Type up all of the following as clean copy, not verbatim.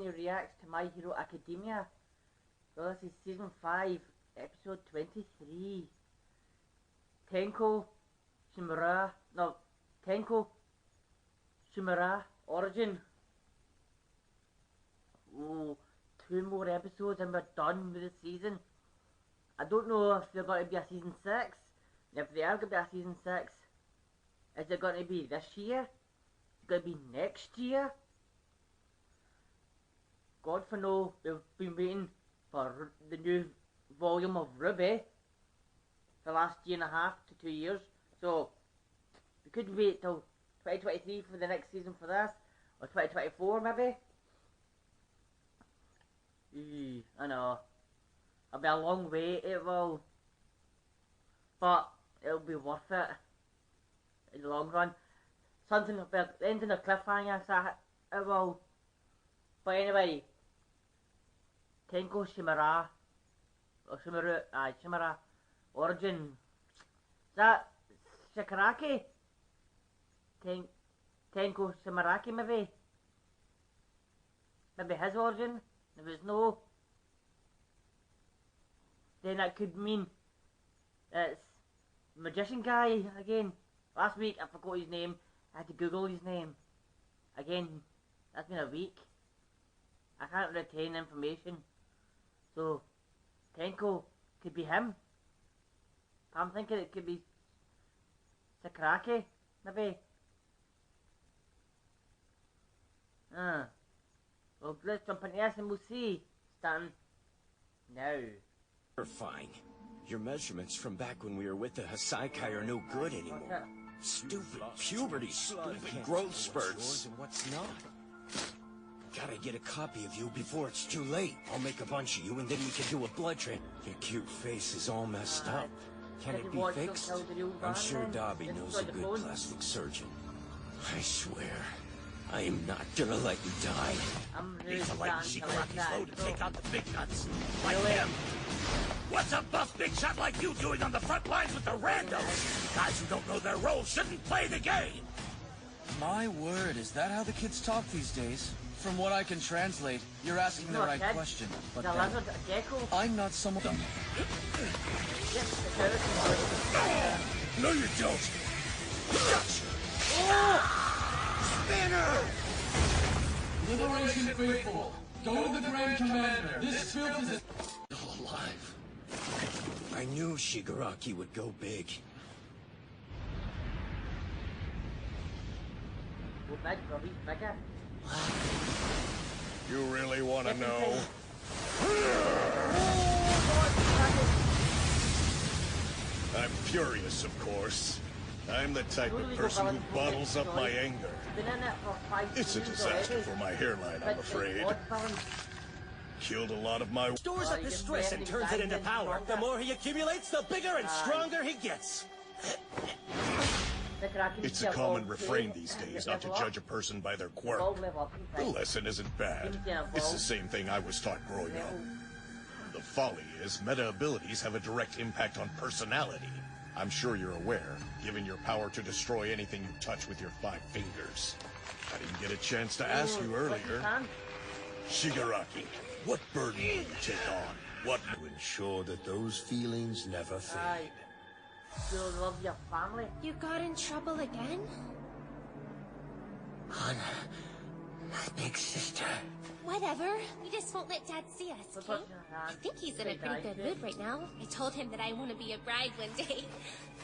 to react to My Hero Academia. So this is Season 5, Episode 23. Tenko Shimura, no, Tenko Shimura Origin. Oh, 2 more episodes and we're done with the season. I don't know if there's going to be a Season 6. If there are going to be a Season 6, is it going to be this year? Is it going to be next year? God for know, we've been waiting for the new volume of Ruby for the last year and a half to 2 years. So, we could wait till 2023 for the next season for this, or 2024 maybe. I know. It'll be a long wait, it will. But, it'll be worth it. In the long run. Something about ending a cliffhanger, so it will. But anyway, Tenko Shimura, or Shimura Origin. Is that Shikaraki? Tenko Shimaraki maybe? Maybe his origin? If it's no, then that could mean it's magician guy again. Last week I forgot his name, I had to Google his name. Again, that's been a week. I can't retain information. So, Tenko could be him. I'm thinking it could be Sakuraki, maybe. Well, let's jump into this and we'll see. Starting now. You're fine. Your measurements from back when we were with the Hasaikai are no good anymore. Stupid puberty, stupid growth spurts. And what's not? Gotta get a copy of you before it's too late. I'll make a bunch of you and then we can do a blood train. Your cute face is all messed up. Can it be fixed? I'm sure Dobby knows a good plastic surgeon. I swear, I am not gonna let you die. Need to lighten Shikaraki's load and take out the big nuts. Like him. What's a buff big shot like you doing on the front lines with the randos? Guys who don't know their role shouldn't play the game. My word, is that how the kids talk these days? From what I can translate, you're asking the right question. But I'm not someone... No, you don't. Spinner! Liberation faithful, go to the Grand Commander. This filth is Still alive. I knew Shigaraki would go big. You really want to know? I'm furious, of course. I'm the type of person who bottles up my anger. It's a disaster for my hairline, I'm afraid. Killed a lot of my... Stores up his stress and turns it into power. The more he accumulates, the bigger and stronger he gets. It's a common refrain these days not to judge a person by their quirk. The lesson isn't bad. It's the same thing I was taught growing up. The folly is meta abilities have a direct impact on personality. I'm sure you're aware, given your power to destroy anything you touch with your 5 fingers. I didn't get a chance to ask you earlier. Shigaraki, what burden will you take on? What to ensure that those feelings never fade? You love your family. You got in trouble again? Hana, my big sister. Whatever. We just won't let Dad see us, okay? I think he's in a pretty good mood right now. I told him that I want to be a bride one day.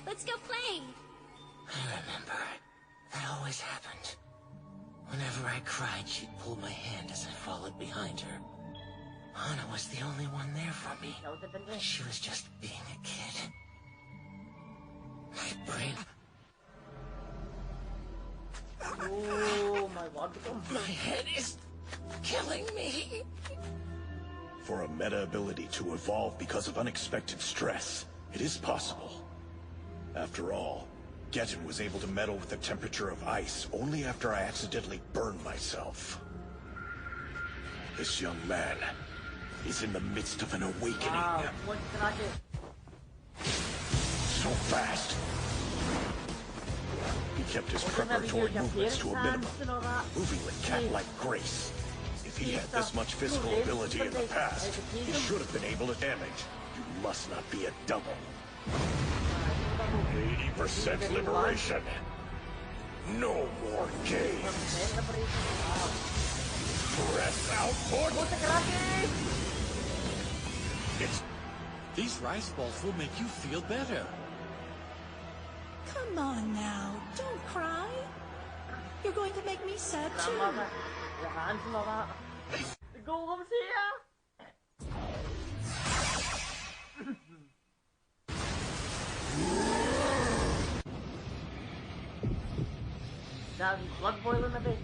Let's go play. I remember. That always happened. Whenever I cried, she'd pull my hand as I followed behind her. Hana was the only one there for me. She was just being a kid. My brain... Oh my god. My head is killing me. For a meta ability to evolve because of unexpected stress, it is possible. After all, Getten was able to meddle with the temperature of ice only after I accidentally burned myself. This young man is in the midst of an awakening. Wow, what can I do? So fast. He kept his preparatory movements to a minimum, moving with cat-like grace. If If he had this much physical ability in the past, he should have been able to damage. You must not be a double. 80% liberation. No more games. Press output. It's... These rice balls will make you feel better. Come on now, don't cry. You're going to make me sad too. The golem's here! That blood boiling a bit.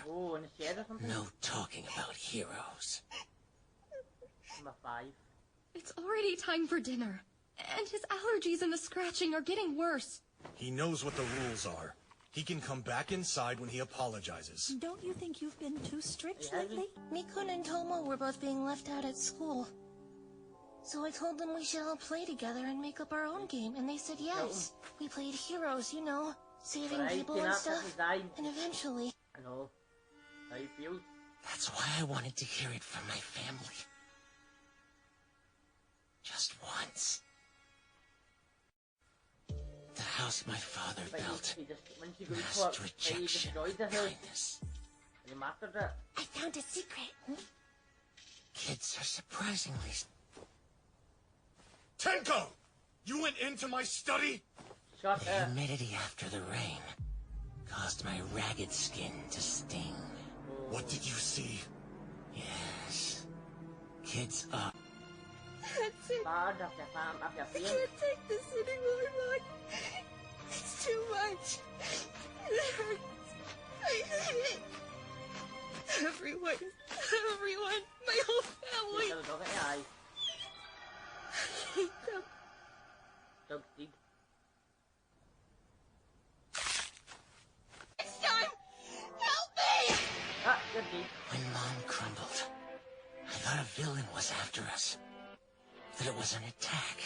Oh, in the shed or something? No talking about heroes. I'm a 5. It's already time for dinner. And his allergies and the scratching are getting worse. He knows what the rules are. He can come back inside when he apologizes. Don't you think you've been too strict lately? Mikun and Tomo were both being left out at school. So I told them we should all play together and make up our own game, and they said yes. We played heroes, you know, saving people and stuff. And eventually... I know. How you feel? That's why I wanted to hear it from my family. Just once. The house my father built. Masked rejection, kindness. You mastered it. I found a secret. Kids are surprisingly... Tenko! You went into my study? Shut The up. humidity after the rain caused my ragged skin to sting. What did you see? Yes. Kids are... That's it. Bad after fam, after I fame. can't take this anymore, Mike. It's too much. It hurts. I hate it. Everyone, my whole family. Aye. I hate them. Dog dig. It's time. Help me. Ah, you're dead. When Mom crumbled, I thought a villain was after us. That it was an attack.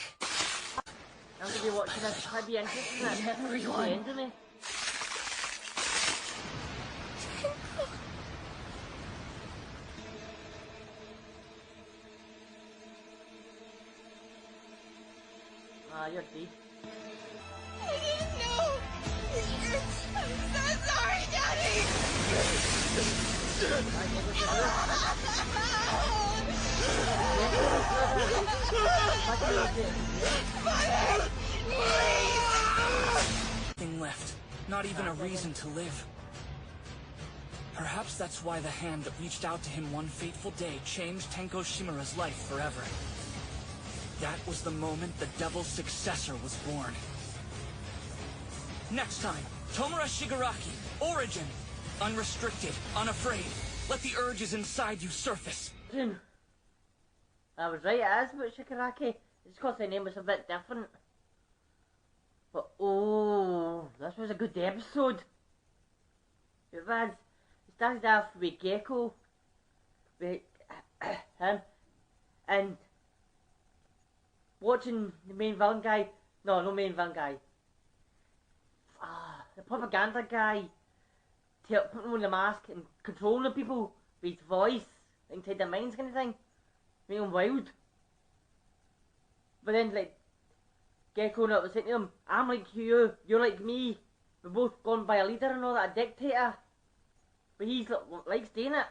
I'm gonna be watching this. Might be interesting. Everyone. The end of me. Ah, you're dead. I didn't know. I'm so sorry, Daddy. Nothing left. Not even a reason to live. Perhaps that's why the hand that reached out to him one fateful day changed Tenko Shimura's life forever. That was the moment the Devil's successor was born. Next time, Tomura Shigaraki, Origin. Unrestricted, unafraid. Let the urges inside you surface. I was right, it is about Shigaraki. It's because the name was a bit different. But oh, this was a good episode. It was. It started off with Gecko, with him, and watching the main villain guy. No main villain guy. The propaganda guy. Putting on the mask and controlling the people with his voice, inside their minds kind of thing. Make them wild. But then, like, Gecko and it was saying to him, I'm like you, you're like me. We're both gone by a leader and all that, a dictator. But he's like staying it.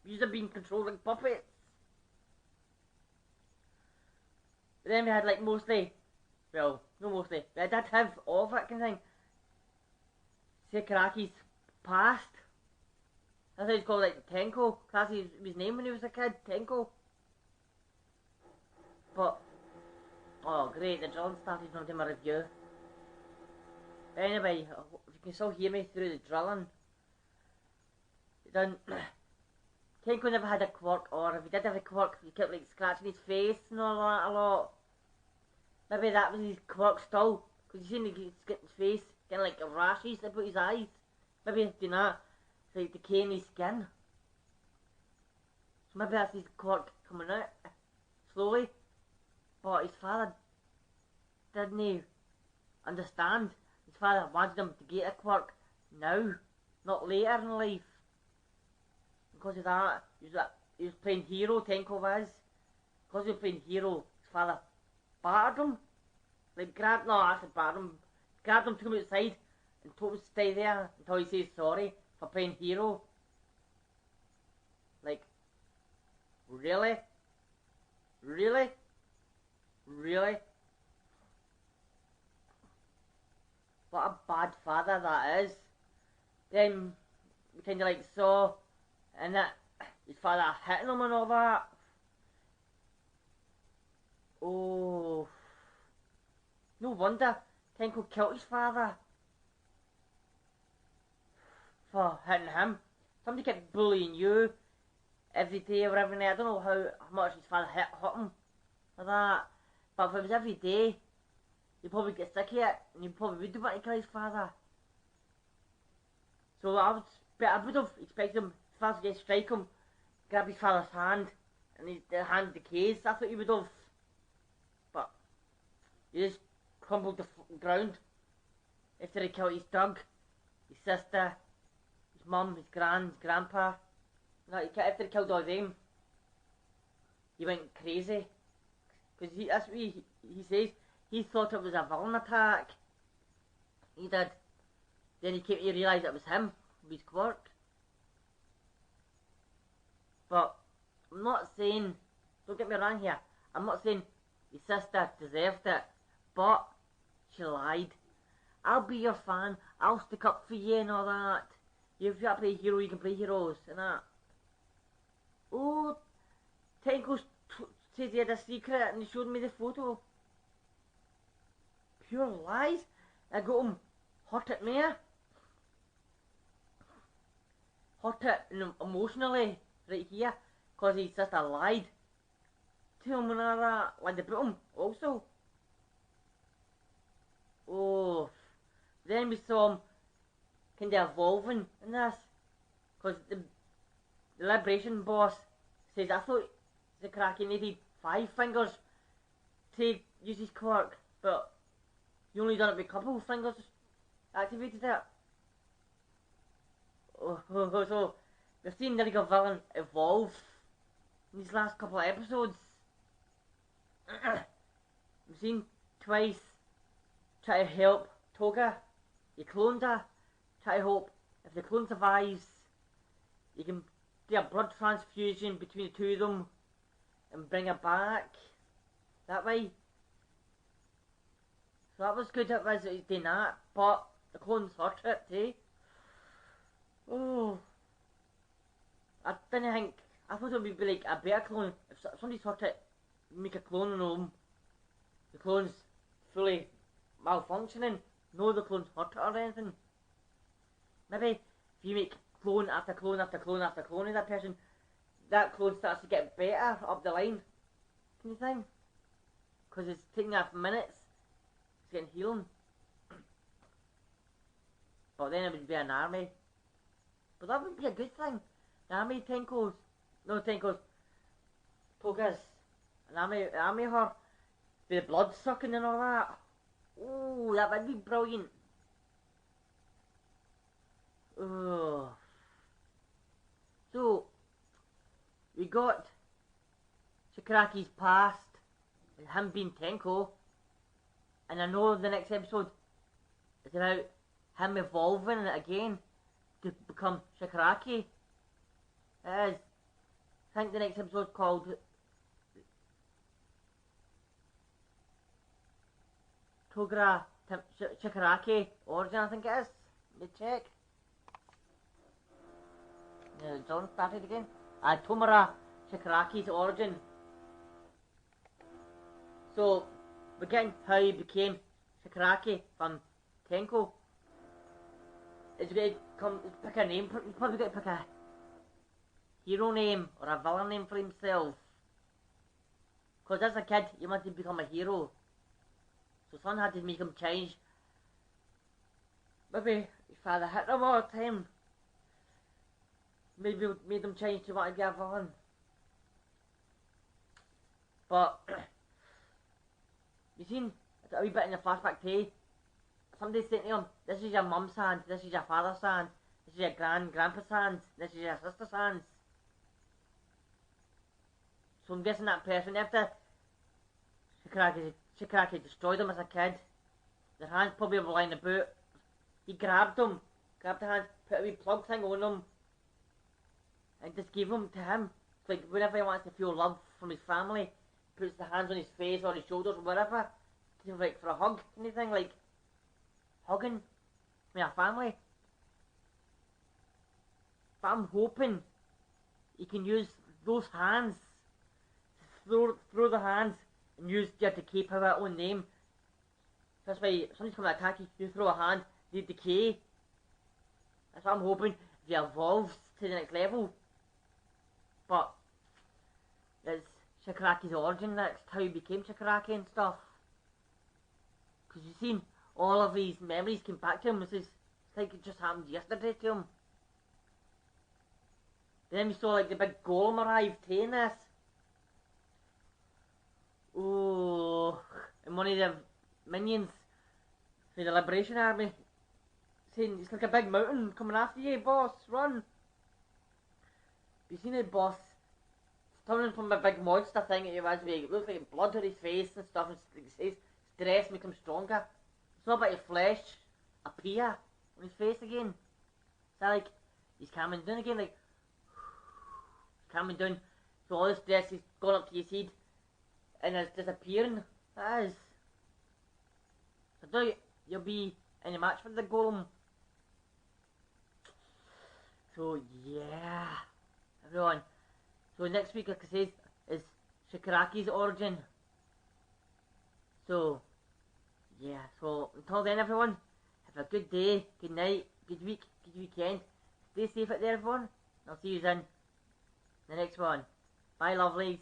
He's been controlled like puppets. But then we had like mostly, well, no mostly, but I did have all of that kind of thing. Shigaraki's past. That's how he's called, like, Tenko. That's his name when he was a kid, Tenko. But, oh great, the drilling started on doing my review. Anyway, if you can still hear me through the drilling. Then, Tenko never had a quirk, or if he did have a quirk, he kept like scratching his face and all that a lot. Maybe that was his quirk still, because you seen his face getting like rashes about his eyes. Maybe he's doing that, it's like decaying his skin. So maybe that's his quirk coming out, slowly. But his father didn't understand. His father wanted him to get a quirk now. not later in life. Because of that, he was playing hero, Tenko was. Because he was playing hero, his father battered him. Like, grabbed him, took him outside, and told him to stay there until he says sorry for playing hero. Like, really? Really? Really? What a bad father that is. Then we kind of like saw, and that his father hitting him and all that. Oh, no wonder Tenko killed his father for hitting him. Somebody kept bullying you every day or every night. I don't know how much his father hit him for that, but if it was every day, you'd probably get sick of it, and you probably would want to kill his father. So I would have expected him, his father to strike him, grab his father's hand, and the hand decays. That's what he would have. But he just crumbled the ground after he killed his dog, his sister, his mum, his grandpa. After he killed all them, he went crazy. Because that's what he says. He thought it was a villain attack. He did. Then he came to realise it was him, with his quirk. But I'm not saying, don't get me wrong here, I'm not saying his sister deserved it, but she lied. I'll be your fan, I'll stick up for you and all that. If you want to play hero, you can play heroes and that. Oh, Tenko says he had a secret and he showed me the photo. Pure lies. I got him hurt at me. Hurt it emotionally right here, because his sister lied to him and all that, lied about him also. Oh, then we saw him kind of evolving in this, because the Liberation boss says, I thought Shakaraki needed 5 fingers to use his quirk, but you only done it with a couple of fingers activated it. So we've seen the League Villain evolve in these last couple of episodes. We've seen twice try to help Toga. He cloned her, try to hope if the clone survives, you can do a blood transfusion between the two of them and bring her back that way. So that was good, that was doing that, but the clones hurt it too. Oh, I didn't think, I thought it would be like a better clone. If somebody's hurt it, make a clone on them. The clone's fully malfunctioning. No, the clone's hurt it or anything. Maybe if you make clone after clone after clone after clone of that person, that clone starts to get better up the line. Can you think? Because it's taking off minutes. It's getting healing. But then it would be an army. But that would be a good thing. An army Togas. An army her. With the blood sucking and all that. Oh, that would be brilliant. Oh. So, we got Shikaraki's past, and him being Tenko, and I know the next episode is about him evolving again to become Shikaraki. It is. I think the next episode is called Togra Shikaraki Origin, I think it is. Let me check. John started again. Tomura Shikaraki's origin. So, we're getting how he became Shikaraki from Tenko. He's going to pick a name. He's probably going to pick a hero name or a villain name for himself. Because as a kid, he wanted to become a hero. So someone had to make him change. Maybe his father hit him all the time. Maybe made him change to want to be a villain. But, you seen a wee bit in the flashback too? Somebody saying to him, this is your mum's hand, this is your father's hand, This is your grandpa's hands. This is your sister's hands. So I'm guessing that person, after Shikaraki destroyed them as a kid, their hands probably were lying about. He grabbed the hands, put a wee plug thing on them, and just gave them to him. It's like whenever he wants to feel love from his family, he puts the hands on his face or his shoulders or wherever, like for a hug, anything like hugging with a family. But I'm hoping he can use those hands, throw the hands, and use just to keep her own name. That's why if somebody's coming to attack you, you throw a hand, they decay. That's what I'm hoping, if he evolves to the next level. But it's Shikaraki's origin next, how he became Shikaraki and stuff. Because you've seen all of these memories came back to him. It's like it just happened yesterday to him. Then we saw like the big golem arrive taking this. Oh, and one of the minions for the Liberation Army saying it's like a big mountain coming after you, boss, run. You seen it, boss? It's turning from a big monster thing that he was with. It looks like blood on his face and stuff, and it says stress makes him stronger. It's not about his flesh appear on his face again. It's like he's calming down again, like calming down. So all the stress is gone up to his head and it's disappearing. That is. So you'll be in a match for the golem. So yeah, everyone. So next week, like I said, is Shikaraki's origin. So yeah. So until then, everyone, have a good day, good night, good week, good weekend. Stay safe out there, everyone. I'll see you in the next one. Bye, lovelies.